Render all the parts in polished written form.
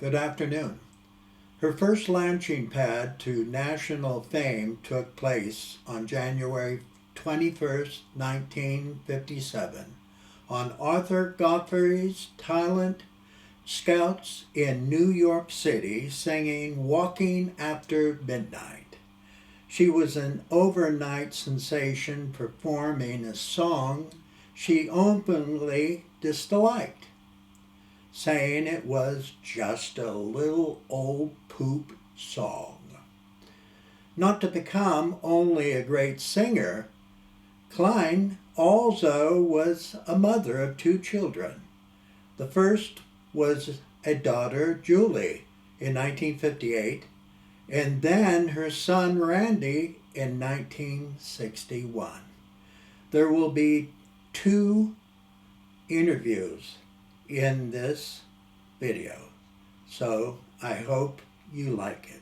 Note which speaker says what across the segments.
Speaker 1: Good afternoon. Her first launching pad to national fame took place on January 21st, 1957, on Arthur Godfrey's Talent Scouts in New York City singing Walkin After Midnight. She was an overnight sensation performing a song she openly disliked, saying it was just a little old poop song. Not to become only a great singer, Cline also was a mother of two children. The first was a daughter, Julie, in 1958, and then her son, Randy, in 1961. There will be 2 interviews in this video, so I hope you like it.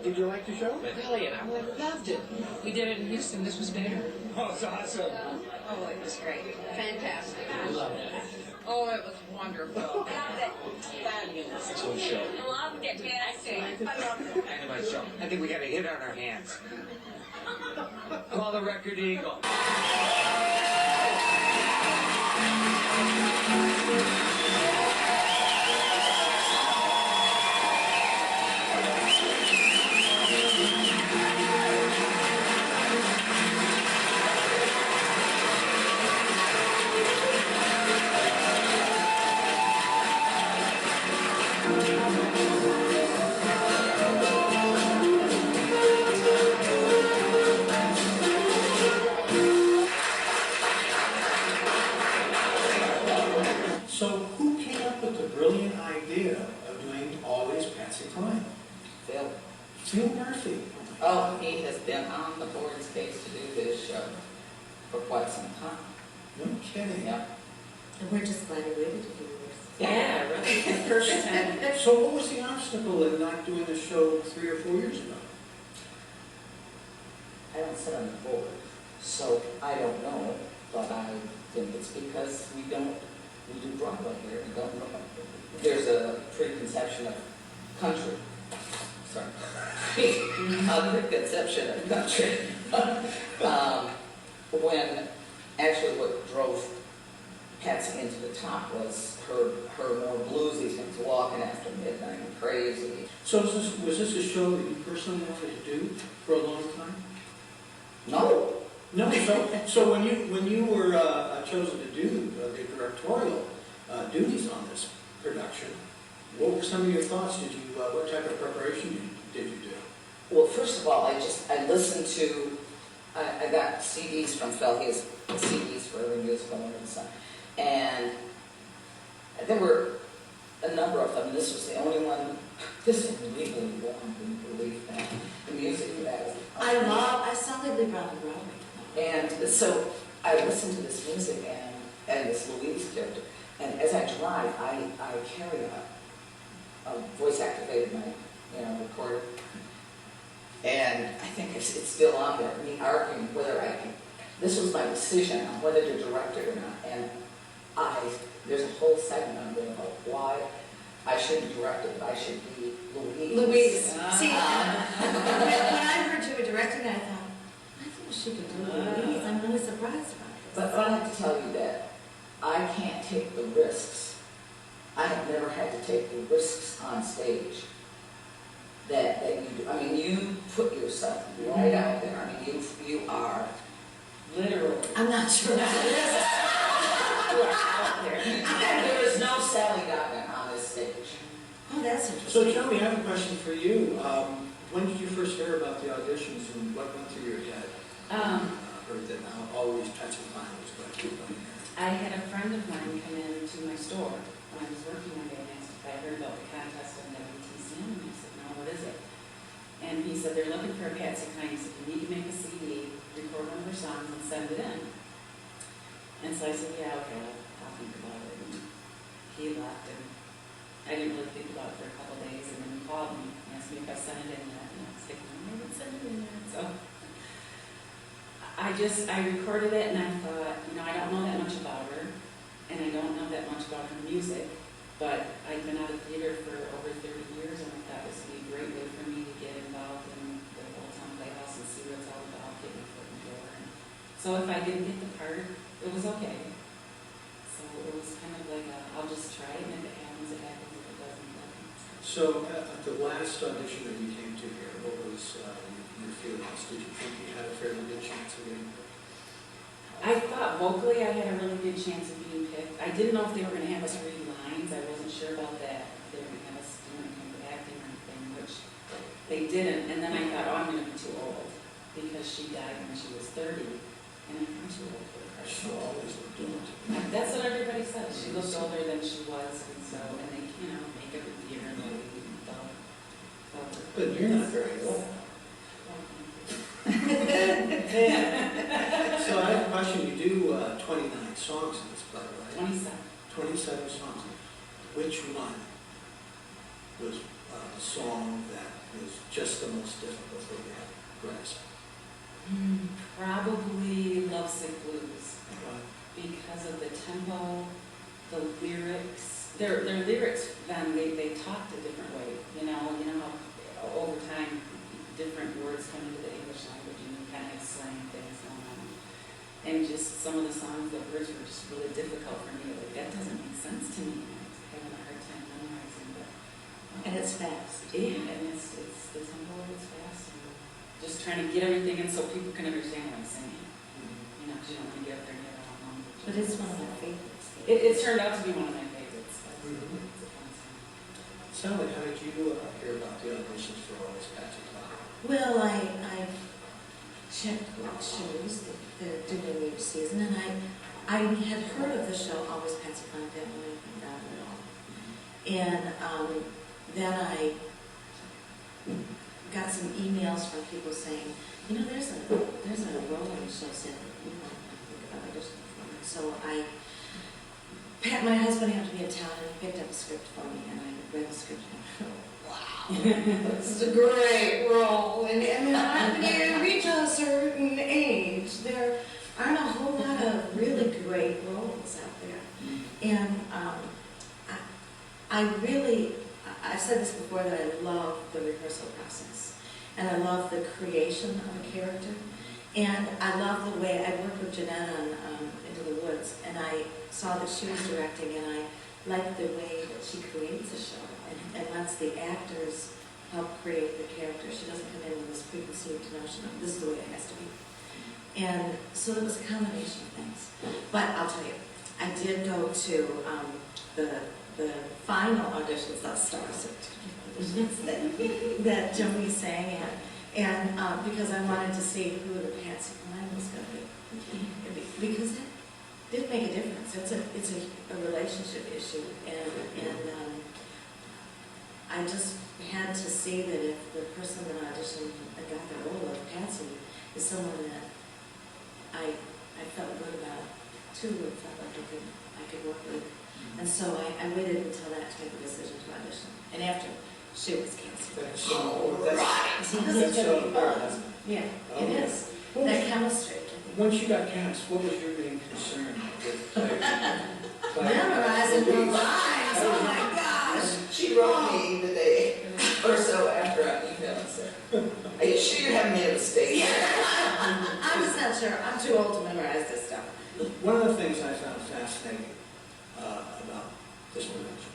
Speaker 1: Did you like the show?
Speaker 2: Brilliant. I loved it. We did it in Houston. This was better.
Speaker 3: Oh, it's awesome.
Speaker 2: Oh, it was great. Fantastic.
Speaker 3: I love it.
Speaker 2: Oh, it was wonderful.
Speaker 4: Loved it.
Speaker 2: Fabulous.
Speaker 3: Excellent show.
Speaker 4: Loved it. Fantastic. I loved it.
Speaker 3: Dynamite show. I think we got a hit on our hands. Call the record eagle.
Speaker 1: So who came up with the brilliant idea of doing all these Patsy Cline?
Speaker 2: Phil.
Speaker 1: Phil Murphy.
Speaker 2: Oh, he has been on the board's case to do this show for quite some time.
Speaker 1: No kidding.
Speaker 2: Yeah.
Speaker 4: And we're just glad we're able to do this.
Speaker 2: Yeah, really. Perfect time.
Speaker 1: So what was the obstacle in not doing the show 3 or 4 years ago?
Speaker 2: sit on the board. So I don't know, but I think it's because we do Broadway here. We don't know. There's a preconception of country. Sorry. A preconception of country. When actually what drove Patsy into the top was her more bluesy things, Walkin After Midnight, and Crazy.
Speaker 1: So was this a show that you personally wanted to do for a long time?
Speaker 2: No.
Speaker 1: No, so when you were chosen to do the directorial duties on this production, what were some of your thoughts? What type of preparation did you do?
Speaker 2: Well, first of all, I listened to, I got CDs from Phil. He has CDs for every musical and stuff. And there were a number of them. This was the only one. This is really long, can you believe that? The music for that.
Speaker 4: I saw Legally Brown and Broadway.
Speaker 2: And so I listened to this music and this Louise character. And as I drive, I carry a voice-activated recorder. And I think it's still on there, me arguing whether I can. This was my decision on whether to direct it or not. And there's a whole segment on there about why I shouldn't direct it, but I should be Louise.
Speaker 4: Louise. See, when I heard you were directing, I thought, I think she could do Louise. I'm really surprised about this.
Speaker 2: But I have to tell you that I can't take the risks. I have never had to take the risks on stage that you do. I mean, you put yourself right out there. I mean, you are literally.
Speaker 4: I'm not sure what it is.
Speaker 2: There is no Sally Gottman on this stage.
Speaker 4: Oh, that's
Speaker 1: So
Speaker 4: interesting.
Speaker 1: Joanie, I have a question for you. When did you first hear about the auditions and what went through your head? Heard that always Patsy Cline was going to keep going here.
Speaker 5: I had a friend of mine come into my store when I was working one day and asked if I heard about the contest on WTCM, and I said, no, what is it? And he said, they're looking for a Patsy Cline. He said, you need to make a CD, record one of her songs, and send it in. And so I said, yeah, okay, I'll think about it. And he left, and I didn't really think about it for a couple of days, and then he called me and asked me if I sent it in yet, and I was thinking, I haven't sent it in yet. So I recorded it, and I thought, I don't know that much about her, and I don't know that much about her music, but I'd been out of theater for over 30 years, and I thought this would be a great way for me to get involved in the Old Town Playhouse and see what it's all about, get my foot in the door. And so if I didn't get the part, it was okay. So it was kind of like I'll just try it, and if it happens, it happens. If it doesn't, it doesn't.
Speaker 1: So at the last audition that you came to here, what was your feelings? Did you think you had a fairly good chance of getting picked?
Speaker 5: I thought vocally I had a really good chance of being picked. I didn't know if they were going to have us read lines. I wasn't sure about that. If they were going to have us do anything with acting or anything, which they didn't. And then I thought, I'm going to be too old because she died when she was 30, and I'm too old for her.
Speaker 1: She always looked older.
Speaker 5: That's what everybody says. She looked older than she was, and so, and they, make every year and they thought.
Speaker 1: But you're not very old. So I have a question. You do 29 songs in this play, right?
Speaker 5: 27.
Speaker 1: 27 songs. Which one was a song that was just the most difficult for you to grasp?
Speaker 5: Probably Lovesick Blues. Because of the tempo, the lyrics. Their lyrics then they talked a different way. You know how over time different words come into the English language and you kind of have slang things going on. And just some of the songs, the words were just really difficult for me. Like, that doesn't make sense to me. I was having a hard time memorizing it.
Speaker 4: And it's fast.
Speaker 5: Yeah, and it's the tempo is fast. And just trying to get everything in so people can understand what I'm saying. Because you don't want to get up there and get it all wrong.
Speaker 4: But it's one of my favorites.
Speaker 5: It turned out to be one of my favorites. It's a fun song.
Speaker 1: Sally, how did you hear about the auditions for all this Patsy Cline?
Speaker 4: Well, I checked what shows that did in each season, and I had heard of the show Always Patsy Cline, didn't know anything about it at all. And then I got some emails from people saying, there's a role in the show set that you want to think about auditioning for. And so my husband happened to be in town, and he picked up a script for me, and I read the script, and I thought, wow, this is a great role, and I'm going to reach us, or I've said this before, that I love the rehearsal process. And I love the creation of a character. And I love the way, I worked with Jeanette on Into the Woods, and I saw that she was directing, and I liked the way that she creates a show and lets the actors help create the character. She doesn't come in with this preconceived notion of this is the way it has to be. And so it was a combination of things. But I'll tell you, I did go to the final auditions, not Star Search auditions, that Joanie sang at, and because I wanted to see who the Patsy Cline was going to be. Because it did make a difference. It's a relationship issue, and I just had to see that if the person that auditioned and got the role of Patsy is someone that I felt good about too, and felt like I could work with. And so I waited until that to make a decision to audition. And after, she was canceled.
Speaker 1: That's so
Speaker 4: Yeah,
Speaker 1: Oh.
Speaker 4: it is. That chemistry.
Speaker 1: Once you got cast, what was your main concern with
Speaker 4: Memorizing the lines, oh my gosh.
Speaker 2: She wrote me the day or so after I emailed and said, "Are you sure you haven't made a mistake?"
Speaker 4: I'm just not sure. I'm too old to memorize this stuff.
Speaker 1: One of the things I found fascinating about this production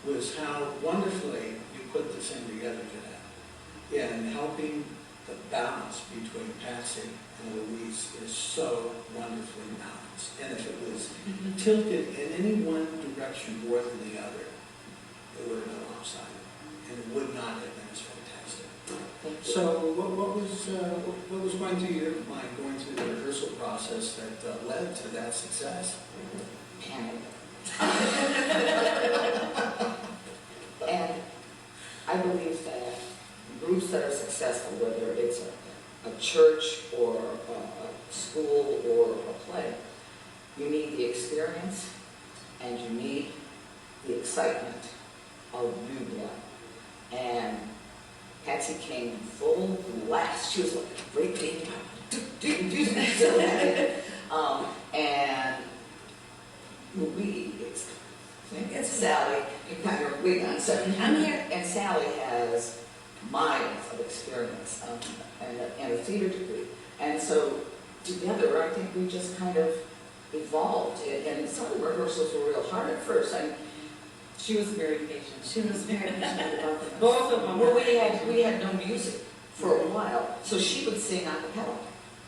Speaker 1: was how wonderfully you put this thing together, Jeanette, and helping the balance between Patsy and Louise is so wonderfully balanced. And if it was tilted in any one direction more than the other, it would have been lopsided, and it would not have been as fantastic. So what was going through your mind going through the rehearsal process that led to that success?
Speaker 2: Panic. And I believe that groups that are successful, whether it's a church or a school or a play, you need the experience and you need the excitement of new blood. And Patsy came full blast. She was like a great game. And Louise, it's Sally, you got your wig on, so I'm here, and Sally has miles of experience and a theater degree. And so together, I think we just kind of evolved. And some of the rehearsals were real hard at first.
Speaker 5: She was very patient.
Speaker 4: She was very passionate about the
Speaker 5: Both of them.
Speaker 2: Well, we had no music for a while, so she would sing a cappella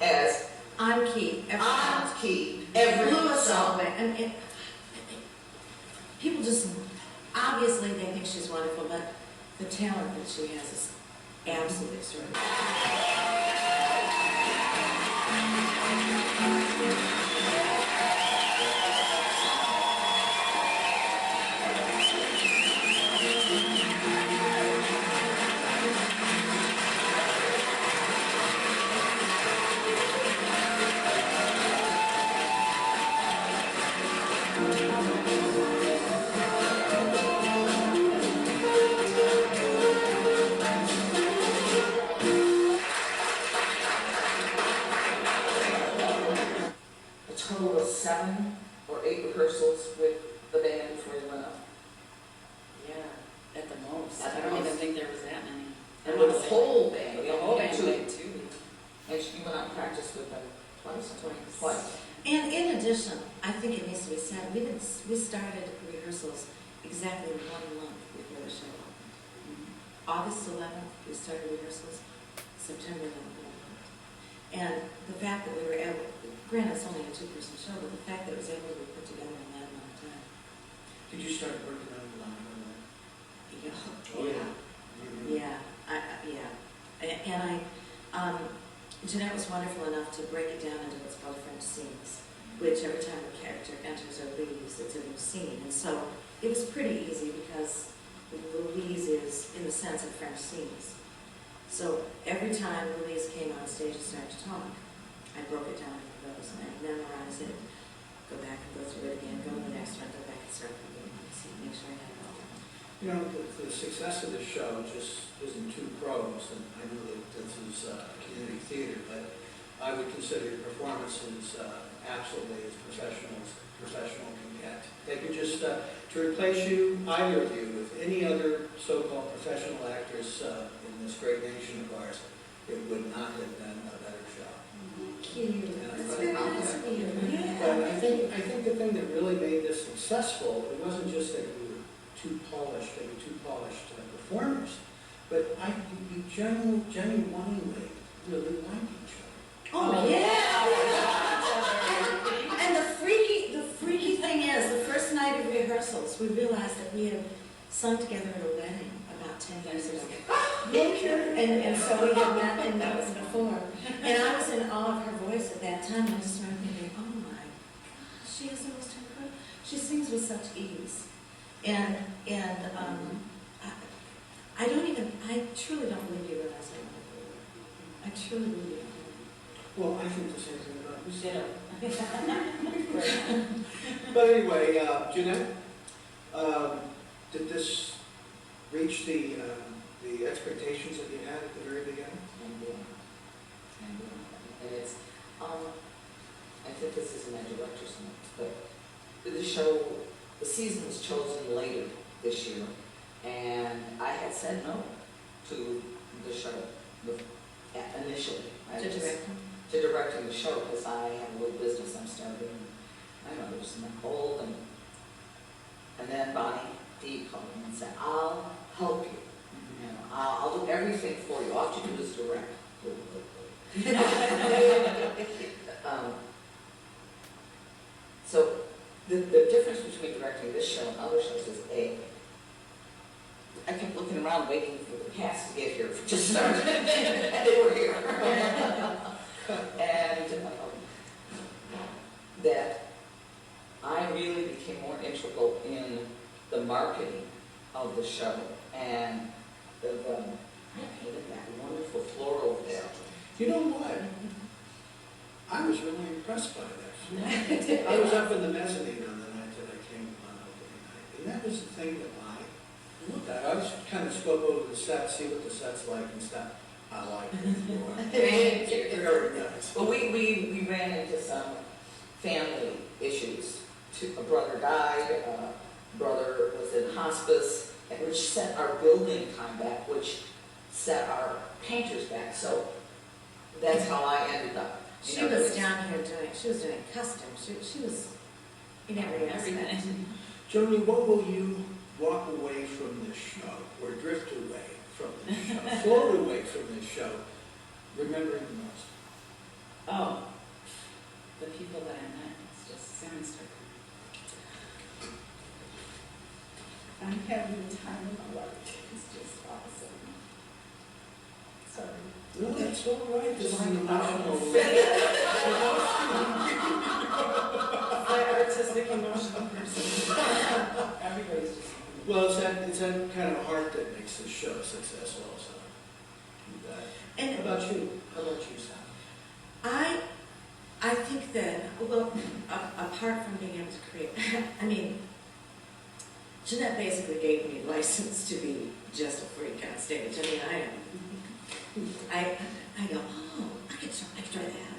Speaker 2: as
Speaker 4: on key.
Speaker 2: on key every
Speaker 4: Blew us all
Speaker 2: song.
Speaker 4: away. And people just, obviously they think she's wonderful, but the talent that she has is absolutely extraordinary.
Speaker 2: Total of 7 or 8 rehearsals with the band before you went up.
Speaker 5: Yeah, at the most.
Speaker 2: At the
Speaker 5: I don't even
Speaker 2: most.
Speaker 5: think there was that many.
Speaker 2: And with the whole band, we
Speaker 5: The
Speaker 2: only
Speaker 5: whole
Speaker 2: had
Speaker 5: band
Speaker 2: 2.
Speaker 5: played 2 weeks.
Speaker 2: And you went out and practiced with them twice.
Speaker 4: And in addition, I think it needs to be said, we started rehearsals exactly 1 month before the show opened. August 11th, we started rehearsals, September 11th. And the fact that we were able, granted it's only a 2-person show, but the fact that it was able to be put together in that amount of time.
Speaker 1: Did you start working on the line?
Speaker 4: Yeah, Jeanette was wonderful enough to break it down into what's called French scenes, which every time a character enters or leaves, it's a new scene. And so it was pretty easy because Louise is, in the sense, of French scenes. So every time Louise came on stage and started to talk, I broke it down into those and I memorized it, go back and go through it again, go to the next one, go back and start again, see, make sure I had it all.
Speaker 1: You know, the success of the show just isn't two pros, and I know that this is community theater, but I would consider your performances absolutely as professional can get. They could just, to replace you, either of you, with any other so-called professional actress in this great nation of ours, it would not have been a better job.
Speaker 4: Cute.
Speaker 1: And I
Speaker 4: That's
Speaker 1: thought
Speaker 4: very
Speaker 1: about
Speaker 4: nice
Speaker 1: that.
Speaker 4: of you.
Speaker 1: But
Speaker 4: Yeah.
Speaker 1: I think the thing that really made this successful, it wasn't just that you were too polished, performers, but you genuinely really liked each other.
Speaker 4: Oh, yeah. And the freaky thing is, the first night of rehearsals, we realized that we had sung together at a wedding about 10 years ago. And so we had met and that was before. And I was in awe of her voice at that time. I just started thinking, oh my gosh, she is the most incredible. She sings with such ease. And I truly don't believe you realize I truly believe you.
Speaker 1: Well, I think the same thing about you.
Speaker 5: Ditto.
Speaker 1: But anyway, Jeanette, did this reach the expectations that you had at the very beginning?
Speaker 2: And it's, I think this is in my director's notes, but the show, the season was chosen later this year, and I had said no to the show initially. To directing the show, because I have a little business I'm starting. I don't know, there's some old, and then Bonnie D called me and said, I'll help you. You know, I'll do everything for you. All you do is direct. So the difference between directing this show and other shows is I kept looking around waiting for the cast to get here to start, and they were here. And that I really became more integral in the marketing of the show, and I painted that wonderful floor over there.
Speaker 1: You know what? I was really impressed by that. I was up in the mezzanine on the night that I came on opening night, and that was the thing that I looked at. I just kind of spoke over the set, see what the set's like and stuff. I like the floor. Very nice.
Speaker 2: Well, we ran into some family issues. A brother died, a brother was in hospice, and which set our building time back, which set our painters back. So that's how I ended up.
Speaker 4: She was down here doing customs. She was in every aspect.
Speaker 1: Joanie, what will you walk away from this show, or drift away from this show, float away from this show, remembering the most?
Speaker 5: Oh, the people that I met, it's just sounds so I'm having the time of my life. It's just awesome. Sorry.
Speaker 1: No, that's all right. This is an emotional.
Speaker 5: I'm an artistic, emotional person. Everybody's just.
Speaker 1: Well, it's that kind of heart that makes this show successful. So,
Speaker 4: And
Speaker 1: how about you? Sam?
Speaker 4: I think that, well, apart from being able to create, I mean, Jeanette basically gave me license to be just a freak on stage. I mean, I go, oh, I could try that.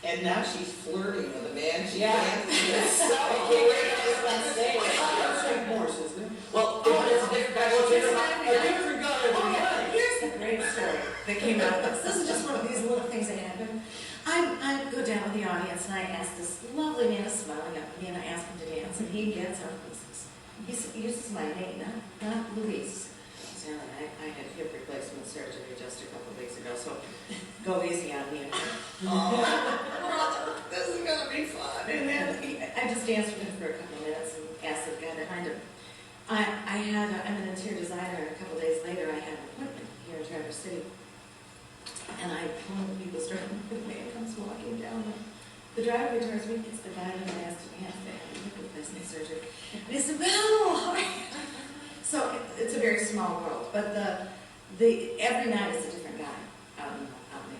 Speaker 2: And now she's flirting with a man. She
Speaker 5: Yeah.
Speaker 2: dances. So courageous on stage.
Speaker 1: That's Frank Morris, isn't it?
Speaker 2: Well, it's a different guy.
Speaker 4: Well, here's
Speaker 2: A different guy.
Speaker 4: Oh, yeah, here's the great story that came out of this. This is just one of these little things that happen. I go down with the audience and I ask this lovely man is smiling up at me and I ask him to dance and he gets up and says, he uses my name, not Louise. Stanley, I had hip replacement surgery just a couple of weeks ago, so go easy on me. Oh, this is gonna be fun. And then I just danced with him for a couple of minutes and asked the guy behind him. I'm an interior designer, and a couple of days later I had an appointment here in Traverse City. And one of the people started looking at me and comes walking down the driveway towards me. It's the guy that I asked to dance that had hip replacement surgery. And he said, well, how are you? So it's a very small world, but every night is a different guy out in the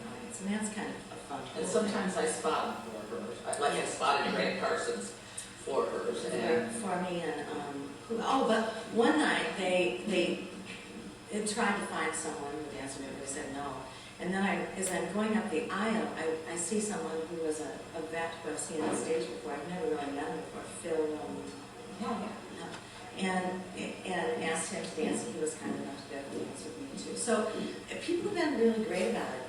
Speaker 4: audience, and that's kind of a fun.
Speaker 2: And sometimes I spot him for hers. Like I spotted Grant Parsons for hers. And
Speaker 4: For me and but one night they tried to find someone to dance with me, but they said no. And then as I'm going up the aisle, I see someone who was a vet who I've seen on stage before. I've never really met him before, Phil. And asked him to dance, and he was kind enough to be able to dance with me too. So people have been really great about it.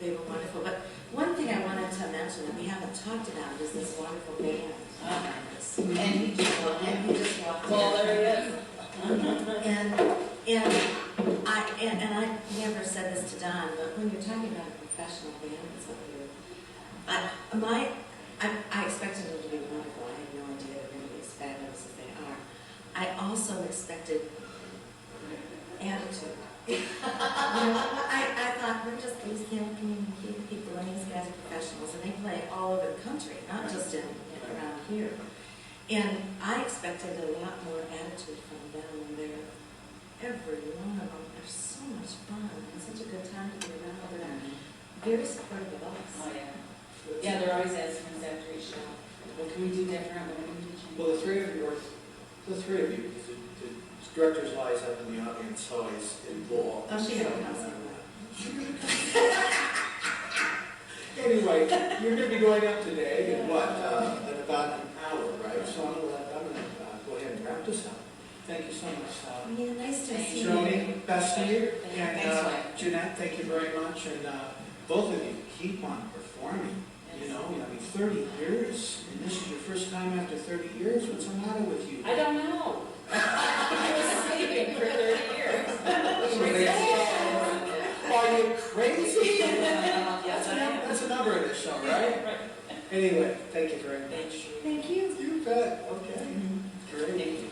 Speaker 4: They were wonderful. But one thing I wanted to mention that we haven't talked about is this wonderful band.
Speaker 2: And he just walked in.
Speaker 5: Well, there he is.
Speaker 4: And I never said this to Don, but when you're talking about a professional band that's up here, I expected them to be wonderful. I had no idea they were going to be as fabulous as they are. I also expected attitude. I thought we're just these community people, and these guys are professionals, and they play all over the country, not just around here. And I expected a lot more attitude from them, and every one of them are so much fun, and such a good time to be around. They're very supportive of us.
Speaker 5: Oh, yeah. Yeah, they're always asking us after each show, what can we do different, what can we do change?
Speaker 1: Well, the three of you, because the director's lies up in the audience, always involved.
Speaker 4: Oh, she had a house.
Speaker 1: Anyway, you're going to be going up today in what, in about an hour, right? So I'm going to go ahead and wrap this up. Thank you so much.
Speaker 4: Yeah, nice to see you.
Speaker 1: Joanie, best to you.
Speaker 2: Thanks,
Speaker 1: And
Speaker 2: Wayne.
Speaker 1: Jeanette, thank you very much. And both of you, keep on performing. You know, I mean, 30 years, and this is your first time after 30 years. What's the matter with you?
Speaker 5: I don't know. I was sleeping for 30 years.
Speaker 1: Are you crazy?
Speaker 2: Yes, I am.
Speaker 1: That's a number in this show, right? Anyway, thank you very much.
Speaker 4: Thank you.
Speaker 1: You bet. Okay. Great.